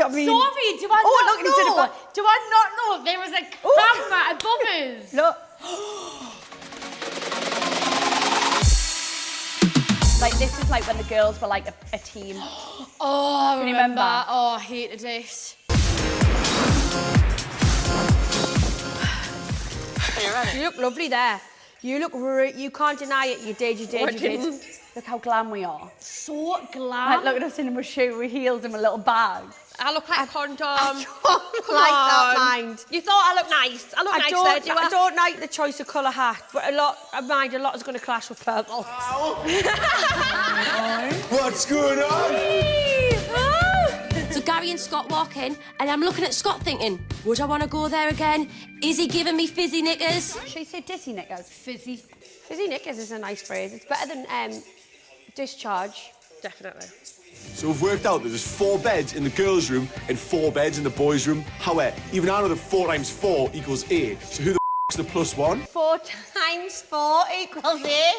I mean... Sophie, do I not know there was a camera above us? Look. Like, this is like when the girls were like a team. Oh, I Can you remember? Oh, I hated it. You look lovely there. You look you can't deny it. You did. Look how glam we are. So glam. Like, look at us in my shoe with heels and my little bags. I look like a condom. I don't like that, mind. You thought I looked nice. I look nice there, do I don't like the choice of colour hat, but a lot is going to clash with purple. What's going on? So Gary and Scott walk in, and I'm looking at Scott thinking, would I want to go there again? Is he giving me fizzy knickers? Should we say dizzy knickers? Fizzy. Fizzy knickers is a nice phrase. It's better than discharge. Definitely. So we've worked out that there's 4 beds in the girls' room and 4 beds in the boys' room. However, even I know that 4 times 4 equals 8. So who the f***'s the +1? 4 times 4 equals 8.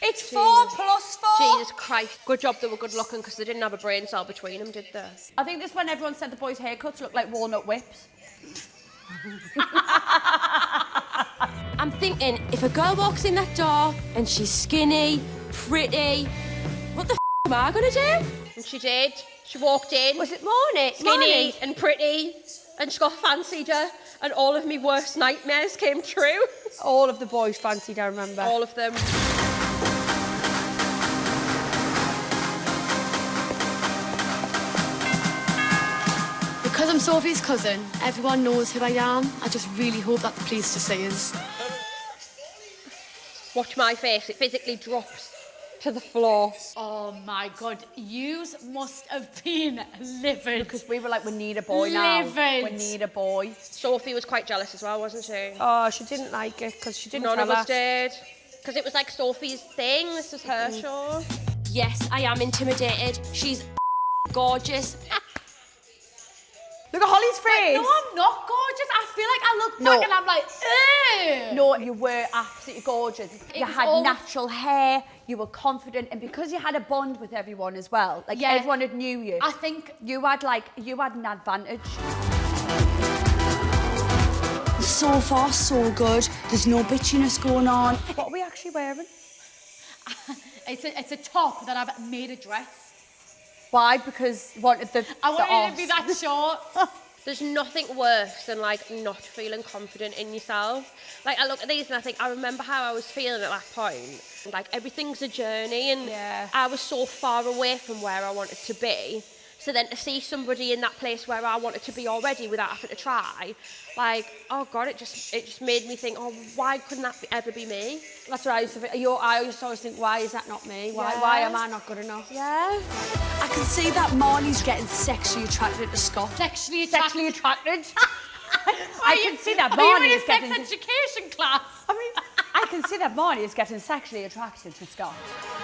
It's 4 plus 4. Jesus Christ. Good job they were good looking because they didn't have a brain cell between them, did they? I think this is when everyone said the boys' haircuts look like walnut whips. I'm thinking, if a girl walks in that door and she's skinny, pretty, what the f*** am I gonna do? And she did. She walked in. Was it Marnie? Skinny and pretty, and Scott fancied her, and all of my worst nightmares came true. All of the boys fancied, I remember. All of them. Because I'm Sophie's cousin, everyone knows who I am. I just really hope that the police just see us. Watch my face, it physically drops to the floor. Oh my God, yous must have been livid. Because we were like, we need a boy now. Livid. We need a boy. Sophie was quite jealous as well, wasn't she? Oh, she didn't like it because she didn't None tell of us us. did. Because it was like Sophie's thing, this was her show. Yes, I am intimidated. She's gorgeous. Look at Holly's face. No, I'm not gorgeous. I feel like I look back and I'm like, ew. No, you were absolutely gorgeous. You had natural hair, you were confident, and because you had a bond with everyone as well, like everyone had knew you. I think you had an advantage. So far, so good. There's no bitchiness going on. What are we actually wearing? it's a top that I've made a dress. Why? Because you wanted I wanted it to be that short. There's nothing worse than like not feeling confident in yourself. Like I look at these and I think I remember how I was feeling at that point. Like everything's a journey and I was so far away from where I wanted to be. So then to see somebody in that place where I wanted to be already without having to try, like, oh God, it just made me think, oh, why couldn't that ever be me? That's what I used to think. I used to always think, why is that not me? Why am I not good enough? Yeah. I can see that Marnie's getting sexually attracted to Scott. Sexually attracted? I can see that Are you Marnie in a is sex getting... education class? I mean, I can see that Marnie is getting sexually attracted to Scott.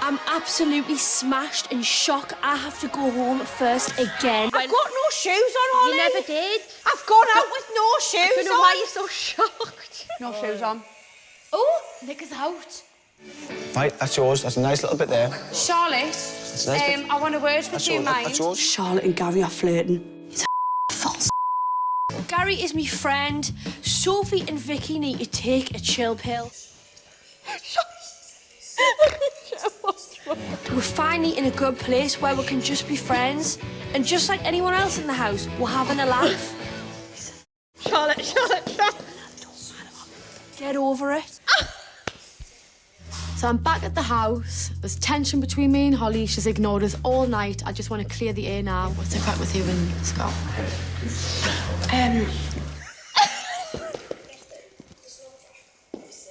I'm absolutely smashed and shocked. I have to go home first again. I've got no shoes on, Holly. You never did. I've gone out with no shoes on. I don't know why you're so shocked. No shoes on. Oh, Nick is out. Right, that's yours. That's a nice little bit there. Charlotte, That's a nice bit. I want a word with you, mate. That's yours. Charlotte and Gary are flirting. He's a false. Gary is my friend. Sophie and Vicky need to take a chill pill. We're finally in a good place where we can just be friends. And just like anyone else in the house, we're having a laugh. Charlotte. Get over it. So I'm back at the house. There's tension between me and Holly. She's ignored us all night. I just want to clear the air now. What's the crack with you and Scott?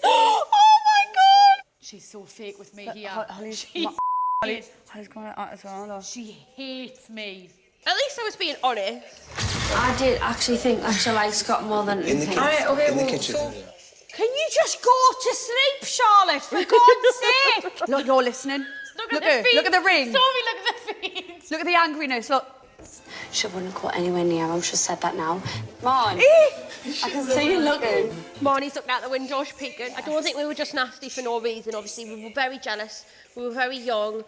Oh my God! She's so fake with me here. Holly's going out as well, though. She hates me. At least I was being honest. I did actually think I should like Scott more than In the kitchen. In the kitchen. Can you just go to sleep, Charlotte, for God's sake? Look, you're listening. Look at the feet. Look at the ring. Sophie, look at the feet. Look at the angriness, look. She wouldn't go anywhere near him. She said that now. Marnie, I can see you looking. Marnie's looking out the window, she's peeking. I don't think we were just nasty for no reason. Obviously, we were very jealous. We were very young.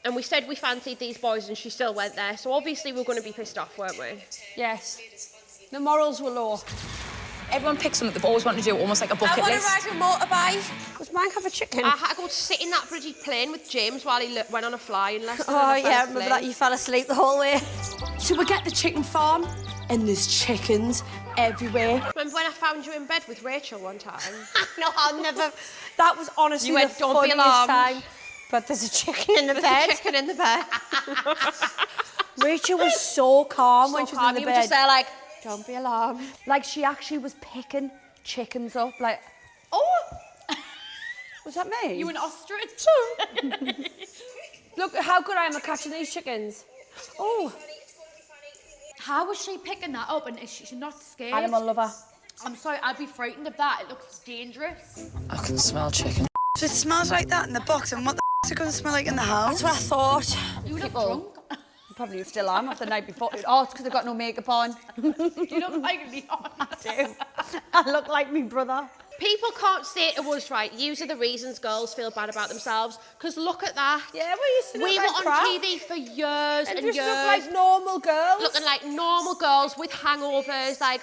And we said we fancied these boys and she still went there. So obviously we were going to be pissed off, weren't we? Yes. The morals were low. Everyone picks something they've always wanted to do, almost like a bucket list. I want to ride a motorbike. Does Mike have a chicken? I had to go sit in that bloody plane with James while he went on a flying lesson. Oh, yeah, I remember that. You fell asleep the whole way. So we get the chicken farm, and there's chickens everywhere. Remember when I found you in bed with Rachel one time? No, I'll never... That was honestly You went, the "Don't be funniest alarmed." time. But there's a chicken in the There's bed. a chicken in the bed. Rachel was so calm when she was in the You bed. were just there like, don't be alarmed. Like, she actually was picking chickens up, like, oh! Was that me? You an ostrich? Look how good I am at catching these chickens. Oh. How was she picking that up and is she not scared? Animal lover. I'm sorry, I'd be frightened of that. It looks dangerous. I can smell chicken. So it smells like that in the box, and what the is it going to smell like in the house? That's what I thought. You look People- drunk. Probably still am after the night before. Oh, it's because I've got no makeup on. You look like me. I do. I look like me brother. People can't say to us, right, these are the reasons girls feel bad about themselves. Because look at that. Yeah, we used to look We like were on crap. TV for years and just years. look like normal girls. Looking like normal girls with hangovers. Like,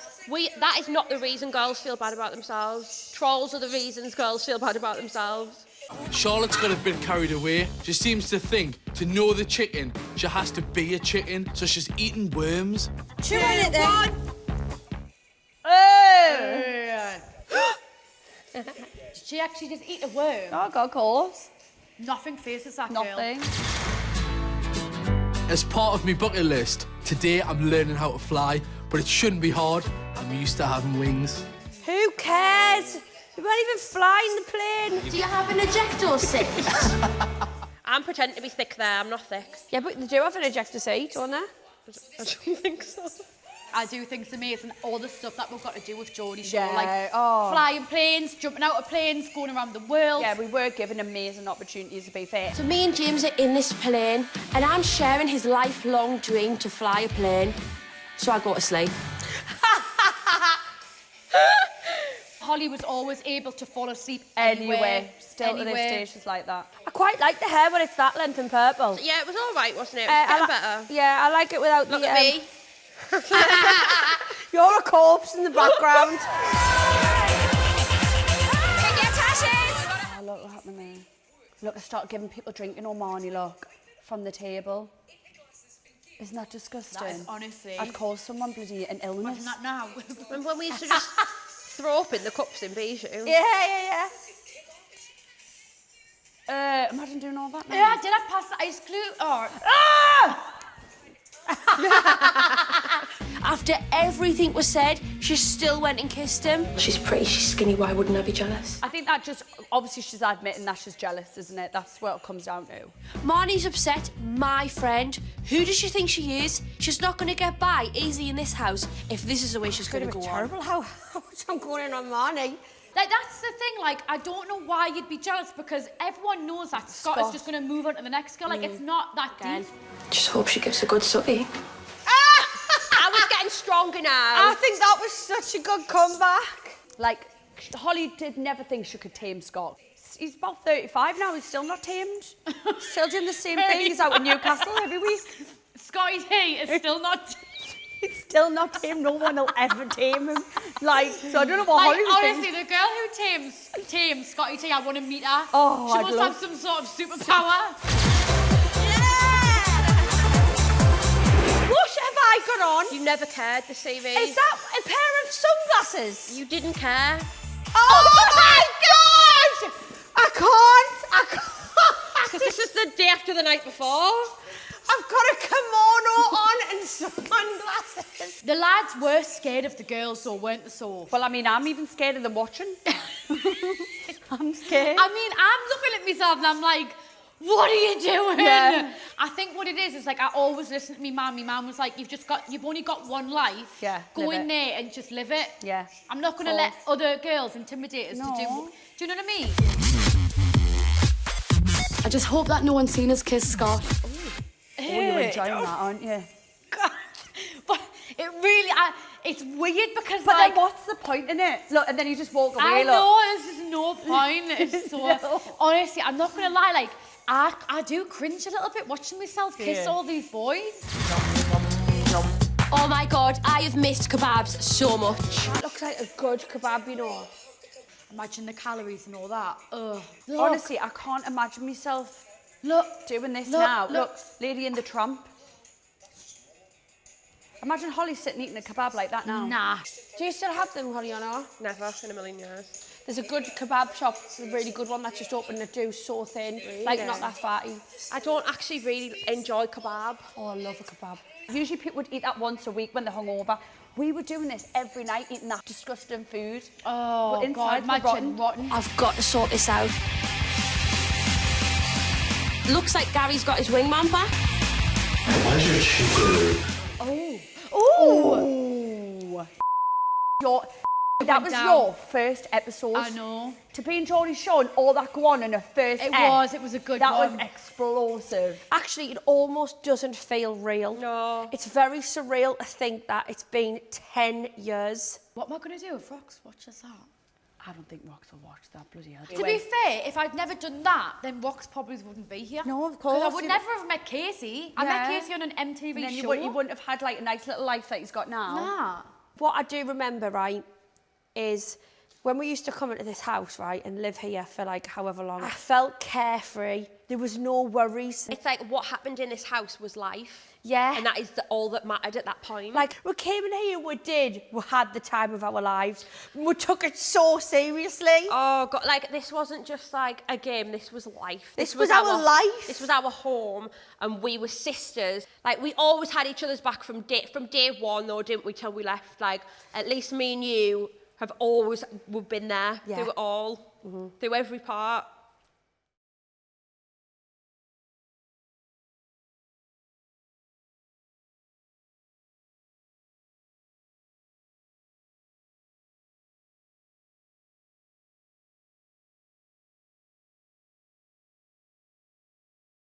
that is not the reason girls feel bad about themselves. Trolls are the reasons girls feel bad about themselves. Charlotte's got a bit carried away. She seems to think to know the chicken, she has to be a chicken, so she's eating worms. Chew on it then. Did she actually just eat a worm? Oh, God, of course. Nothing faces that girl. Nothing. As part of my bucket list, today I'm learning how to fly, but it shouldn't be hard. I'm used to having wings. Who cares? You won't even fly in the plane. Do you have an ejector seat? I'm pretending to be thick there. I'm not thick. Yeah, but they do have an ejector seat, don't they? I don't think so. I do think it's amazing, all the stuff that we've got to do with Geordie show, Yeah, like oh. flying planes, jumping out of planes, going around the world. Yeah, we were given amazing opportunities, to be fair. So me and James are in this plane, and I'm sharing his lifelong dream to fly a plane. So I go to sleep. Holly was always able to fall asleep Anyway, still to this anywhere. day, she's like that. I quite like the hair when it's that length and purple. Yeah, it was all right, wasn't it? It was getting better. Yeah, I like it without Look the... at me. You're a corpse in the background. Oh, look what happened there. Look, I started giving people drinking on Marnie, look, from the table. Isn't that disgusting? That is honestly... I'd cause someone bloody an illness. Imagine that now. Remember when we used to just throw up in the cups in Bijou? Yeah. Imagine doing all that now. Yeah, did I pass the ice glue? Or... After everything was said, she still went and kissed him. She's pretty, she's skinny, why wouldn't I be jealous? I think that just, obviously she's admitting that she's jealous, isn't it? That's what it comes down to. Marnie's upset, my friend. Who does she think she is? She's not going to get by easy in this house if this is the way she's going to go on. how much I'm going in on Marnie. Like, that's the thing, like, I don't know why you'd be jealous because everyone knows that Scott is just going to move on to the next girl. Like, it's not that deep. Just hope she gives a good sucky. I was getting stronger now. I think that was such a good comeback. Like, Holly did never think she could tame Scott. He's about 35 now, he's still not tamed. Still doing the same thing, he's out in Newcastle every week. Scotty T is still not... He's still not tamed, no one will ever tame him. Like, so I don't know what Like, Holly was honestly, thinking. the girl who tames Scotty T, I want to meet her. Oh, she I'd must love- have some sort of superpower. What have I got on? You never cared to see me. Is that a pair of sunglasses? You didn't care. Oh my God! I can't. Because this is the day after the night before. I've got a kimono on and sunglasses. The lads were scared of the girls, though, weren't they, so? Well, I mean, I'm even scared of them watching. I'm scared. I mean, I'm looking at myself and I'm like, what are you doing? Yeah. I think what it is like I always listen to me mum. My mum was like, you've only got one life. Yeah, Go live in it. there and just live it. Yeah. I'm not going to let other girls intimidate us to do... No. Do you know what I mean? I just hope that no one's seen us kiss Scott. Oh, you're enjoying that, aren't you? God. But it really... it's weird because, But like... then what's the point in it? Look, and then you just walk away, I look. know, there's just no point. It's so... No. Honestly, I'm not going to lie, like... I do cringe a little bit watching myself kiss all these boys. Oh my God, I have missed kebabs so much. That looks like a good kebab, you know. Imagine the calories and all that. Ugh. Honestly, I can't imagine myself doing this now. Look, Lady and the Tramp. Imagine Holly sitting eating a kebab like that now. Nah. Do you still have them, Holly, or no? Never in a million years. There's a good kebab shop, a really good one that just opened that do so thin, like not that fatty. I don't actually really enjoy kebab. Oh, I love a kebab. Usually people would eat that once a week when they're hungover. We were doing this every night, eating that disgusting food. Oh, But God, inside imagine rotten. I've got to sort this out. Looks like Gary's got his wingman back. Why's your cheek That was your first episode. I know. To be in Geordies show and all that go on in a first It was a good That one. was explosive. Actually, it almost doesn't feel real. No. It's very surreal to think that it's been 10 years. What am I going to do if Rox watches that? I don't think Rox will watch that, bloody hell. To be fair, if I'd never done that, then Rox probably wouldn't be here. No, of course. Because I would never have met Casey. I met Casey on an MTV And then show. you wouldn't have had like a nice little life that he's got now. Nah. What I do remember, right, is when we used to come into this house, right, and live here for like however long, I felt carefree. There was no worries. It's like what happened in this house was life. Yeah. And that is all that mattered at that point. Like, we came in here, we had the time of our lives. We took it so seriously. Oh, God, like, this wasn't just like a game, this was life. This was our life. This was our home, and we were sisters. Like, we always had each other's back from day one, though, didn't we, till we left? Like, at least me and you have always, we've been there through it all, through every part.